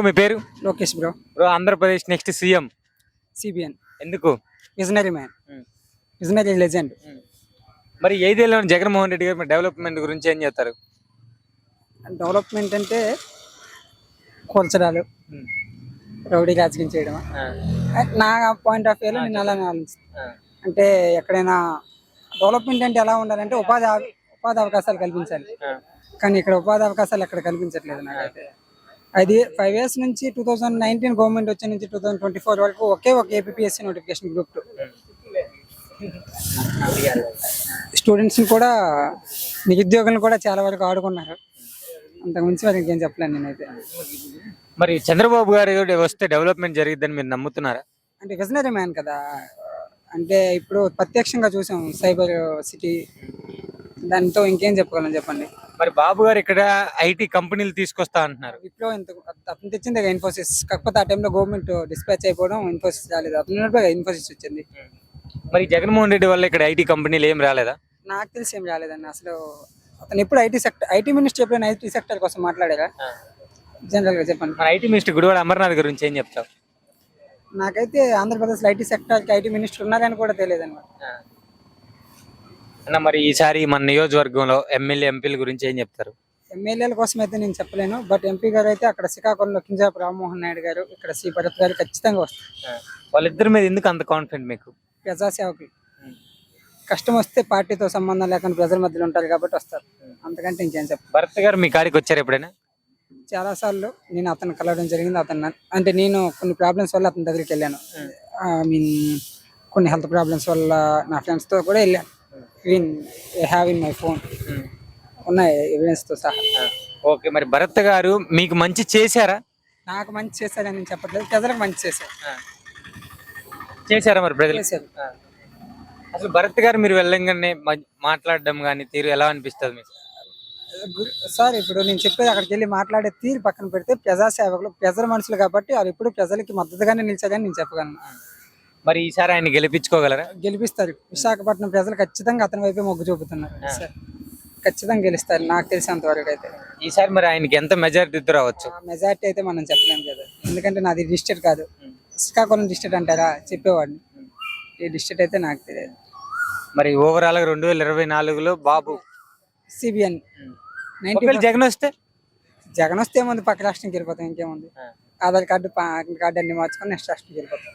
మీ పేరు? Lokesh bro. Bro, Andhra Pradesh next CM CBN ఎందుకు? Visionary man, visionary legend. మరి 5 ఏళ్ళలో జగన్మోహన్ రెడ్డి గారు డెవలప్మెంట్ గురించి ఏం చేస్తారు? డెవలప్మెంట్ అంటే కూల్చడాలు, రౌడీ రాజకీయం చేయడం. నా పాయింట్ ఆఫ్ వ్యూలో నేను అలానే ఆలోచిస్తాను. అంటే ఎక్కడైనా డెవలప్మెంట్ అంటే ఎలా ఉండాలంటే ఉపాధి అవకాశాలు కల్పించాలి. కానీ ఇక్కడ ఉపాధి అవకాశాలు ఎక్కడ కల్పించట్లేదు నాకైతే. అది 5 years నుంచి 2019 గవర్నమెంట్ వచ్చే నుంచి 2024 వరకు ఒకే ఒక ఏపీఎస్సీ నోటిఫికేషన్ గ్రూప్ 2 స్టూడెంట్స్ కూడా, నిరుద్యోగులను కూడా చాలా వరకు ఆడుకున్నారు. అంతకుమించి వారికి ఏం చెప్పలేను నేనైతే. మరి చంద్రబాబు గారు వస్తే డెవలప్మెంట్ జరిగిద్దని మీరు నమ్ముతున్నారా? అంటే విజనరీ మ్యాన్ కదా. అంటే ఇప్పుడు ప్రత్యక్షంగా చూసాం సైబర్ సిటీ, దాంతో ఇంకేం చెప్పగలం చెప్పండి. మరి బాబు గారు ఇక్కడ ఐటీ కంపెనీలు తీసుకొస్తా అంటున్నారు. ఇప్పుడు అతను తెచ్చింది ఇన్ఫోసిస్. కాకపోతే ఆ టైంలో గవర్నమెంట్ డిస్పాచ్ అయిపోవడం, ఇన్ఫోసిస్ రాలేదు. అతను ఇన్ఫోసిస్ వచ్చింది. మరి జగన్మోహన్ రెడ్డి వల్ల ఇక్కడ ఐటీ కంపెనీలు ఏం రాలేదా? నాకు తెలిసి ఏం రాలేదండి అసలు. అతను ఎప్పుడు ఐటీ మినిస్టర్ ఎప్పుడైనా ఐటీ సెక్టర్ కోసం మాట్లాడారా? జనరల్ గా చెప్పండి. మన ఐటీ మినిస్టర్ గుడివాడ అమర్నాథ్ గురించి ఏం చెప్తావు? నాకైతే ఆంధ్రప్రదేశ్లో ఐటీ సెక్టర్కి ఐటీ మినిస్టర్ ఉన్నారని కూడా తెలియదు అనమాట. అన్న, మరి ఈసారి మన నియోజకవర్గంలో ఎమ్మెల్యే ఎంపీల గురించి ఏం చెప్తారు? ఎమ్మెల్యేల కోసం అయితే నేను చెప్పలేను. బట్ ఎంపీ గారు అయితే అక్కడ శ్రీకాకుళంలో కింజాపు రామ్మోహన్ నాయుడు గారు, ఇక్కడ శ్రీ భరత్ గారు ఖచ్చితంగా వస్తారు. వాళ్ళిద్దరి మీద ఎందుకు అంత కాన్ఫిడెంట్ మీకు? ప్రజాసేవకులు. కష్టం వస్తే పార్టీతో సంబంధం లేకుండా ప్రజల మధ్యలో ఉంటారు కాబట్టి వస్తారు. అంతకంటే ఇంకేం చెప్పాలి. భరత్ గారు మీ కాడికి వచ్చారు ఎప్పుడైనా? చాలా సార్లు నేను అతను కలవడం జరిగింది. అతను అంటే నేను కొన్ని ప్రాబ్లమ్స్ వల్ల అతని దగ్గరికి వెళ్ళాను. కొన్ని హెల్త్ ప్రాబ్లమ్స్ వల్ల నా ఫ్రెండ్స్తో కూడా వెళ్ళాను. హ్యావ్ ఇన్ మై ఫోన్ ఉన్నాయి ఎవిడెన్స్తో సహా. ఓకే, మరి భరత్ గారు మీకు మంచి చేశారా? నాకు మంచి చేశారని నేను చెప్పట్లేదు, ప్రజలకు మంచి చేశారా? మరి ప్రజలు చేశారు. అసలు భరత్ గారు మీరు వెళ్ళంగానే మాట్లాడడం కానీ తీరు ఎలా అనిపిస్తుంది మీకు? సార్ ఇప్పుడు నేను చెప్పేది అక్కడికి వెళ్ళి మాట్లాడే తీరు పక్కన పెడితే, ప్రజాసేవకులు ప్రజల మనుషులు కాబట్టి వారు ఎప్పుడు ప్రజలకి మద్దతుగానే నిలిచారని నేను చెప్పగలను. మరి ఈసారి ఆయన గెలిపించుకోగలరా? గెలిపిస్తారు. విశాఖపట్నం ప్రజలు ఖచ్చితంగా అతని వైపే మొగ్గు చూపుతున్నారు. ఖచ్చితంగా గెలుస్తారు నాకు తెలిసినంత వరకు అయితే. ఈసారి మరి ఆయనకి ఎంత మెజారిటీ రావచ్చు? మెజారిటీ అయితే మనం చెప్పలేము కదా, ఎందుకంటే నాది డిస్ట్రిక్ట్ కాదు. శ్రీకాకుళం డిస్ట్రిక్ట్ అంటారా చెప్పేవాడిని. ఈ డిస్ట్రిక్ట్ అయితే నాకు తెలియదు. మరి ఓవరాల్ గా 2024లో బాబు సిబిఎన్ జగన్ వస్తే ఏముంది, పక్క రాష్ట్రంకి వెళ్ళిపోతాం. ఇంకేముంది, ఆధార్ కార్డు పాన్ కార్డు అన్ని మార్చుకొని నెక్స్ట్ రాష్ట్రంకి వెళ్ళిపోతాం.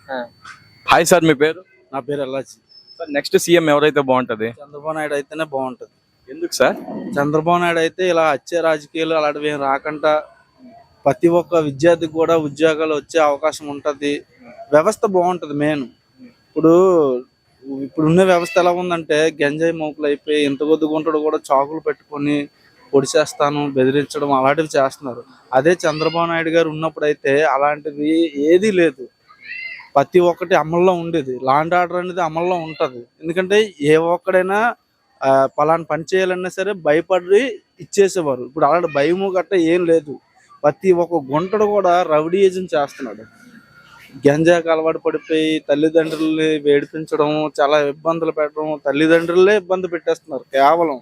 హాయ్ సార్, మీ పేరు? నా పేరు అల్లాజీ. సార్, నెక్స్ట్ సీఎం ఎవరైతే బాగుంటది? చంద్రబాబు నాయుడు అయితేనే బాగుంటది. ఎందుకు సార్? చంద్రబాబు నాయుడు అయితే ఇలా వచ్చే రాజకీయాలు అలాంటివి ఏం రాకుండా ప్రతి ఒక్క విద్యార్థికి కూడా ఉద్యోగాలు వచ్చే అవకాశం ఉంటది. వ్యవస్థ బాగుంటది. మెయిన్ ఇప్పుడున్న వ్యవస్థ ఎలా ఉందంటే గంజాయి మోపులు అయిపోయి, ఇంత కొద్ది గుంటడు కూడా చాకులు పెట్టుకొని పొడిచేస్తాను, బెదిరించడం అలాంటివి చేస్తున్నారు. అదే చంద్రబాబు నాయుడు గారు ఉన్నప్పుడు అయితే అలాంటిది ఏదీ లేదు. ప్రతి ఒక్కటి అమల్లో ఉండేది. లా అండ్ ఆర్డర్ అనేది అమల్లో ఉంటది. ఎందుకంటే ఏ ఒక్కడైనా పలానా పని చేయాలన్నా సరే భయపడి ఇచ్చేసేవారు. ఇప్పుడు అలాంటి భయము గట్ట ఏం లేదు. ప్రతి ఒక్క గుంటడు కూడా రౌడీయిజం చేస్తున్నాడు. గంజాకి అలవాటు పడిపోయి తల్లిదండ్రుల్ని వేడిపించడం, చాలా ఇబ్బందులు పెట్టడం, తల్లిదండ్రులే ఇబ్బంది పెట్టేస్తున్నారు కేవలం.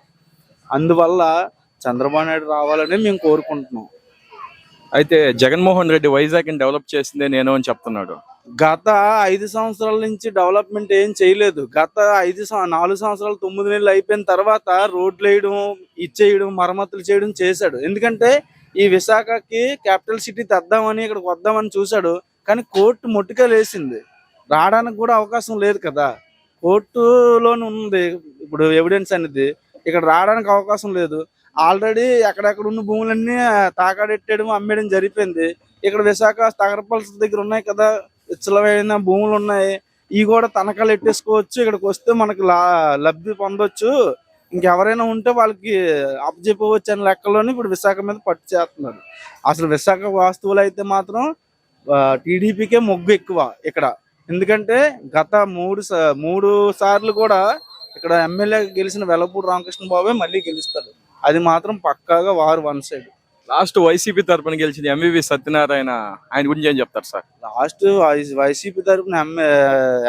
అందువల్ల చంద్రబాబు నాయుడు రావాలని మేము కోరుకుంటున్నాం. అయితే జగన్మోహన్ రెడ్డి వైజాగ్ ని డెవలప్ చేసిందే నేను అని చెప్తున్నాడు. గత 5 సంవత్సరాల నుంచి డెవలప్మెంట్ ఏం చేయలేదు. గత 4 సంవత్సరాలు 9 నెలలు అయిపోయిన తర్వాత రోడ్లు వేయడం, ఇచ్చేయడం, మరమ్మతులు చేయడం చేశాడు. ఎందుకంటే ఈ విశాఖకి క్యాపిటల్ సిటీ తెద్దామని, ఇక్కడికి వద్దామని చూశాడు. కానీ కోర్టు మొట్టికాయలు వేసింది. రావడానికి కూడా అవకాశం లేదు కదా, కోర్టులోనే ఉంది ఇప్పుడు ఎవిడెన్స్ అనేది. ఇక్కడ రావడానికి అవకాశం లేదు. ఆల్రెడీ ఎక్కడెక్కడ ఉన్న భూములన్నీ తాకాడెట్టడం, అమ్మేయడం జరిగిపోయింది. ఇక్కడ విశాఖ తగరపల్స్ దగ్గర ఉన్నాయి కదా, విచ్చలమైన భూములు ఉన్నాయి. ఇవి కూడా తనఖాలు ఎట్టేసుకోవచ్చు. ఇక్కడికి వస్తే మనకి లబ్ధి పొందొచ్చు, ఇంకెవరైనా ఉంటే వాళ్ళకి అప్పచెప్పవచ్చు అనే లెక్కలోని ఇప్పుడు విశాఖ మీద పట్టు చేస్తున్నారు. అసలు విశాఖ వాస్తువులు అయితే మాత్రం టీడీపీకే మొగ్గు ఎక్కువ ఇక్కడ. ఎందుకంటే గత 3 సార్లు కూడా ఇక్కడ ఎమ్మెల్యే గెలిచిన వెలపూడి రామకృష్ణ బాబే మళ్ళీ గెలుస్తాడు. అది మాత్రం పక్కాగా వారు వన్ సైడ్. లాస్ట్ వైసీపీ తరఫున గెలిచింది ఎంవివి సత్యనారాయణ, ఆయన గురించి ఏం చెప్తారు సార్? లాస్ట్ వైసీపీ తరఫున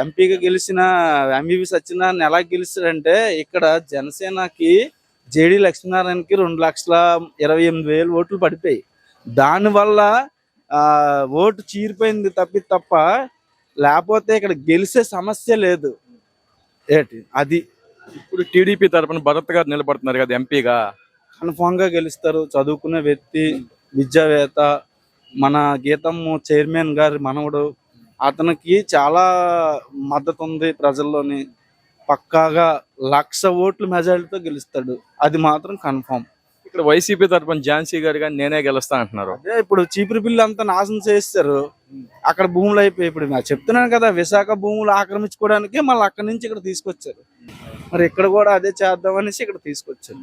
ఎంపీగా గెలిచిన ఎంవివి సత్యనారాయణ ఎలా గెలిచాడంటే, ఇక్కడ జనసేనకి జేడి లక్ష్మీనారాయణకి 2,28,000 ఓట్లు పడిపోయి, దానివల్ల ఓటు చీరిపోయింది తప్ప లేకపోతే ఇక్కడ గెలిచే సమస్య లేదు. ఏంటి అది ఇప్పుడు టీడీపీ తరపున భరత్ గారు నిలబడుతున్నారు కదా ఎంపీగా. కన్ఫామ్ గా గెలుస్తారు. చదువుకునే వ్యక్తి, విద్యావేత్త, మన గీతం చైర్మన్ గారి మనవడు. అతనికి చాలా మద్దతు ఉంది ప్రజల్లోని. పక్కాగా 1,00,000 ఓట్ల మెజారిటీతో గెలుస్తాడు, అది మాత్రం కన్ఫామ్. ఇక్కడ వైసీపీ తరపున ఝాన్సీ గారు కానీ నేనే గెలుస్తా అంటున్నారు. అదే ఇప్పుడు చీపురు బిల్లు అంతా నాశనం చేస్తారు. అక్కడ భూములు అయిపోయి, ఇప్పుడు నేను చెప్తున్నాను కదా, విశాఖ భూములు ఆక్రమించుకోవడానికి మళ్ళీ అక్కడి నుంచి ఇక్కడ తీసుకొచ్చారు. మరి ఇక్కడ కూడా అదే చేద్దామనేసి ఇక్కడ తీసుకొచ్చారు.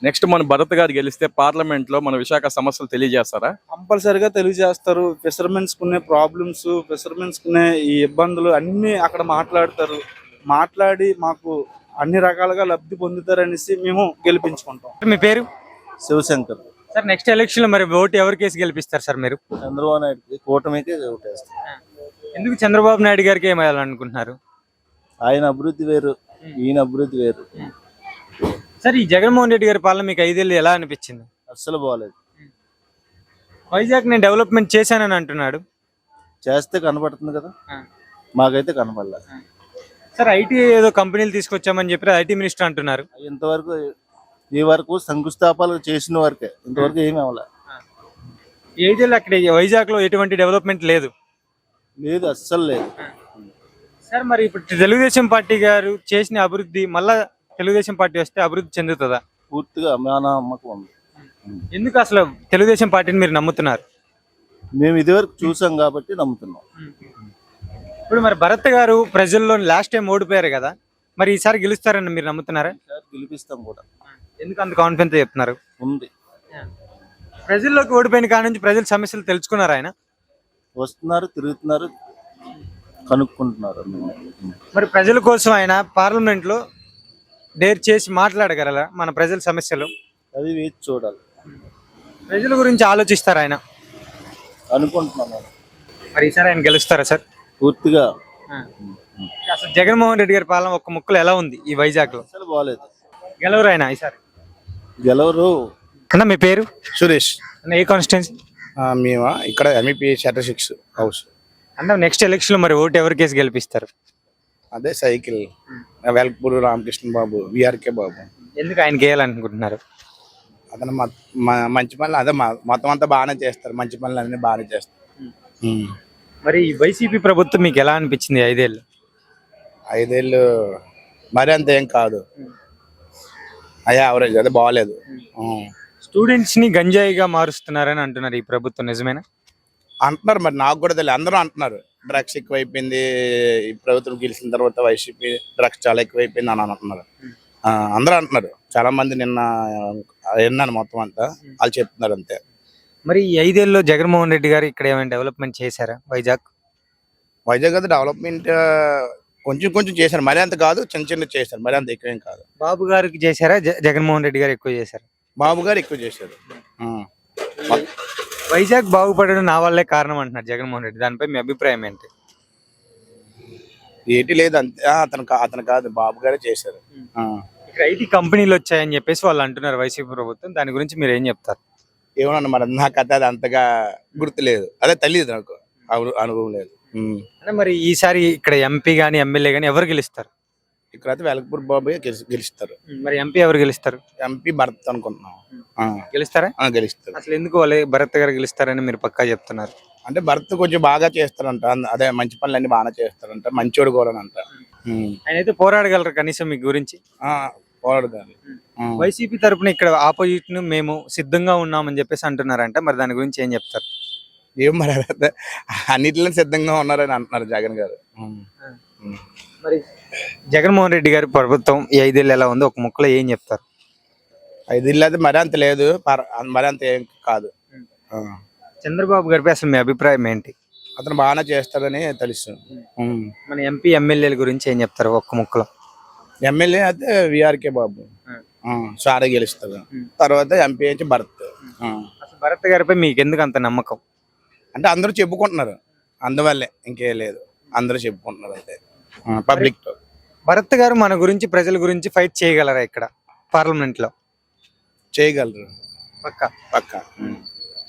నెక్స్ట్ మన భరత్ గారు గెలిస్తే పార్లమెంట్ లో మన విశాఖ సమస్యలు తెలియజేస్తారా? కంపల్సరిగా తెలియజేస్తారు. ఫిషర్మెన్స్ కునే ప్రాబ్లమ్స్, ఫిషర్మెన్స్ కునే ఈ ఇబ్బందులు అన్ని అక్కడ మాట్లాడతారు. మాట్లాడి మాకు అన్ని రకాలుగా లబ్ధి పొందుతారనేసి మేము గెలిపించుకుంటాం. మీ పేరు? శివశంకర్. సార్ నెక్స్ట్ ఎలక్షన్ లో మరి ఓటు ఎవరికి వేసి గెలిపిస్తారు సార్ మీరు? చంద్రబాబు నాయుడు కూటమికి ఓటేస్తాం. ఎందుకు చంద్రబాబు నాయుడు గారికి ఏమేయాలనుకుంటున్నారు? ఆయన అభివృద్ధి వేరు, ఈయన అభివృద్ధి వేరు. సార్ ఈ జగన్మోహన్ రెడ్డి గారి పాలన మీకు 5 ఏళ్ళు ఎలా అనిపించింది? అస్సలు బాగలేదు. వైజాగ్ నేను డెవలప్మెంట్ చేశానని అంటున్నాడు. చేస్తే కనపడుతుంది కదా, మాకైతే కనపడలేదు. సార్ ఐటీ ఏదో కంపెనీలు తీసుకొచ్చామని చెప్పి ఐటీ మినిస్టర్ అంటున్నారు. ఇంతవరకు ఈ వరకు శంకుస్థాపనలు చేసిన వరకే, ఇంతవరకు ఏమి అవ్వలే. 5 ఏళ్ళు అక్కడ వైజాగ్ లో ఎటువంటి డెవలప్మెంట్ లేదు. లేదు, అస్సలు లేదు. సార్ మరి ఇప్పుడు తెలుగుదేశం పార్టీ గారు చేసిన అభివృద్ధి మళ్ళా తెలుగుదేశం పార్టీ వస్తే అభివృద్ధి చెందుతుందా? పూర్తిగా మా నమ్మకం ఉంది. ఎందుకు అసలు తెలుగుదేశం పార్టీని మీరు నమ్ముతున్నారు? మేము ఇదివరకు చూసాం కాబట్టి నమ్ముతున్నాం. ఇప్పుడు మరి భరత్ గారు ప్రజల్లో లాస్ట్ టైం ఓడిపోయారు కదా, మరి ఈసారి గెలుస్తారని మీరు నమ్ముతున్నారా? గెలిపిస్తాం కూడా. ఎందుకు అంత కాన్ఫిడెన్స్ చెప్తున్నారు? ఉంది. ప్రజల్లోకి ఓడిపోయిన కాడ నుంచి ప్రజల సమస్యలు తెలుసుకున్నారు ఆయన? వస్తున్నారు, తిరుగుతున్నారు, కనుక్కుంటున్నారు. మరి ప్రజల కోసం ఆయన పార్లమెంట్ లో డేర్ చేసి మాట్లాడగలరా మన ప్రజల సమస్యలు? అది వేచి చూడాలి. ప్రజల గురించి ఆలోచిస్తారు ఆయన అనుకుంటున్నాను. మరి ఈసారి ఆయన గెలుస్తారా సార్? పూర్తిగా. అసలు జగన్మోహన్ రెడ్డి గారి పాలన ఒక్క ముక్కలు ఎలా ఉంది ఈ వైజాగ్ లో? అసలు బాగలేదు. గెలవరు ఆయన ఈసారి? గెలవరు. అన్న మీ పేరు? సురేష్. అన్న ఏ కాన్స్టిట్యున్సీ? మేము ఇక్కడ ఎంఈపీ చాప్టర్ 6 హౌస్. అన్న నెక్స్ట్ ఎలక్షన్ లో మరి ఓటు ఎవరికి వేసి గెలిపిస్తారు? అదే సైకిల్ వెల్పూర్ రామకృష్ణ బాబు, విఆర్కే బాబు. ఎందుకు ఆయనకి వేయాలనుకుంటున్నారు? అతను మంచి పనులు అదే మొత్తం అంతా బాగానే చేస్తారు, మంచి పనులు అన్ని బాగానే చేస్తారు. మరి ఈ వైసీపీ ప్రభుత్వం మీకు ఎలా అనిపించింది 5 ఏళ్ళు? 5 ఏళ్ళు మరి అంత ఏం కాదు, అయ్యా యావరేజ్, అదే బాగాలేదు. స్టూడెంట్స్ ని గంజాయిగా మారుస్తున్నారని అంటున్నారు, ఈ ప్రభుత్వం నిజమేనా? అంటున్నారు, మరి నాకు కూడా తెలియదు, అందరూ అంటున్నారు డ్రగ్స్ ఎక్కువైపోయింది ఈ ప్రభుత్వం గెలిచిన తర్వాత, వైసీపీ డ్రగ్స్ చాలా ఎక్కువైపోయింది అని అంటున్నారు. అందరూ అంటున్నారు, చాలా మంది నిన్న విన్నాను మొత్తం అంతా, వాళ్ళు చెప్తున్నారు అంతే. మరి ఈ 5 ఏళ్ళలో జగన్మోహన్ రెడ్డి గారు ఇక్కడ ఏమైనా డెవలప్మెంట్ చేశారా వైజాగ్? వైజాగ్ అయితే డెవలప్మెంట్ కొంచెం కొంచెం చేశారు, మరి అంత కాదు, చిన్న చిన్న చేశారు, మరి అంత ఎక్కువేం కాదు. బాబు గారికి చేశారా, జగన్మోహన్ రెడ్డి గారు ఎక్కువ చేశారు? బాబు గారు ఎక్కువ చేశారు. వైజాగ్ బాగుపడడం నా వల్లే కారణం అంటున్నారు జగన్మోహన్ రెడ్డి, దానిపై మీ అభిప్రాయం ఏంటి? ఏటి లేదు అంతే, అతను కాదు, బాబు గారే చేశారు. ఇక్కడ ఐటీ కంపెనీలు వచ్చాయని చెప్పేసి వాళ్ళు అంటున్నారు వైసీపీ ప్రభుత్వం, దాని గురించి మీరు ఏం చెప్తారు? ఏమన్నా మరి నాకు అది అంతగా గుర్తులేదు, అదే తెలియదు నాకు, అనుభవం లేదు. మరి ఈసారి ఇక్కడ ఎంపీ గానీ ఎమ్మెల్యే గానీ ఎవరు గెలుస్తారు? ఇక్కడైతే వెలకపూర్ బాబు గెలుస్తారు. మరి ఎంపీ ఎవరు గెలుస్తారు? ఎంపీ భరత్ అనుకుంటున్నాం. గెలుస్తారా? గెలుస్తారు. అసలు ఎందుకు వాళ్ళే భరత్ గారు గెలుస్తారని మీరు పక్కా చెప్తున్నారు? అంటే భరత్ కొంచెం బాగా చేస్తారంట, అదే మంచి పనులు అన్ని బాగా చేస్తారంట, మంచోడు కూడా అంట. ఆయన అయితే పోరాడగలరు కనీసం మీ గురించి? పోరాడగలరు. వైసీపీ తరపున ఇక్కడ ఆపోజిట్ ను మేము సిద్ధంగా ఉన్నామని చెప్పేసి అంటున్నారంట, మరి దాని గురించి ఏం చెప్తారు? ఏం మరి అన్నిటిలో సిద్ధంగా ఉన్నారని అంటున్నారు జగన్ గారు. మరి జగన్మోహన్ రెడ్డి గారి ప్రభుత్వం ఈ 5 ఏళ్ళు ఎలా ఉందో ఒక ముక్కలో ఏం చెప్తారు? 5 ఏళ్ళు అయితే మరి అంత లేదు, మరి అంత ఏం కాదు. చంద్రబాబు గారిపై అసలు మీ అభిప్రాయం ఏంటి? అతను బాగానే చేస్తాడని తెలుసు. మన ఎంపీ ఎమ్మెల్యేల గురించి ఏం చెప్తారు ఒక్క ముక్కలో? ఎమ్మెల్యే అయితే విఆర్కే బాబు సారే గెలుస్తారు. తర్వాత ఎంపీ అయితే భరత్. అసలు భరత్ గారిపై మీకు ఎందుకు అంత నమ్మకం? అంటే అందరూ చెప్పుకుంటున్నారు, అందువల్లే, ఇంకేం లేదు, అందరూ చెప్పుకుంటున్నారు అయితే పబ్లిక్ తో. భరత్ గారు మన గురించి ప్రజల గురించి ఫైట్ చేయగలరా ఇక్కడ పార్లమెంట్ లో? చేయగలరు, పక్కా. పక్కా.